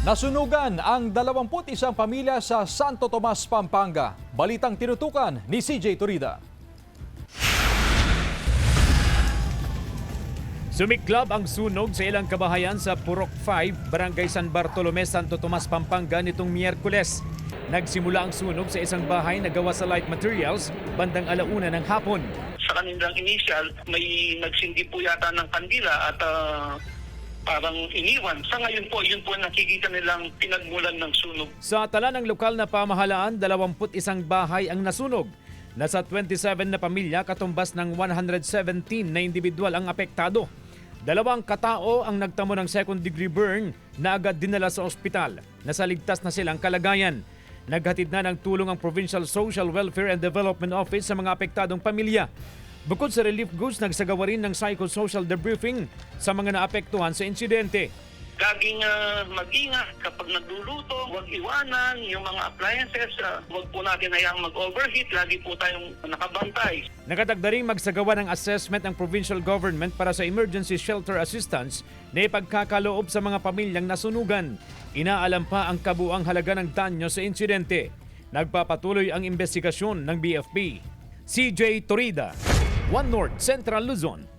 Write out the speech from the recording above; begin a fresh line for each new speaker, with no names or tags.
Nasunugan ang 21 pamilya sa Santo Tomas, Pampanga. Balitang tinutukan ni CJ Turida.
Sumiklab ang sunog sa ilang kabahayan sa Purok 5, Barangay San Bartolome, Santo Tomas, Pampanga nitong Miyerkules. Nagsimula ang sunog sa isang bahay na gawa sa light materials bandang 1:00 ng hapon.
Sa kanilang initial, may nagsindi po yata ng kandila at parang iniwan. Sa ngayon po, yun po nakikita nilang pinagmulan ng sunog.
Sa tala ng lokal na pamahalaan, 21 bahay ang nasunog. Nasa 27 na pamilya katumbas ng 117 na individual ang apektado. 2 katao ang nagtamo ng second degree burn na agad dinala sa ospital. Nasa ligtas na silang kalagayan. Naghatid na ng tulong ang Provincial Social Welfare and Development Office sa mga apektadong pamilya. Bukod sa relief goods, nagsagawa rin ng psychosocial debriefing sa mga naapektuhan sa insidente.
Laging mag-ingat kapag nagluluto, huwag iwanan yung mga appliances, huwag po natin hayaang mag-overheat, lagi po tayong nakabantay.
Nakatagda ring magsagawa ng assessment ang provincial government para sa emergency shelter assistance na ipagkakaloob sa mga pamilyang nasunugan. Inaalam pa ang kabuang halaga ng danyo sa insidente. Nagpapatuloy ang investigasyon ng BFP. CJ Torida, One North Central Luzon.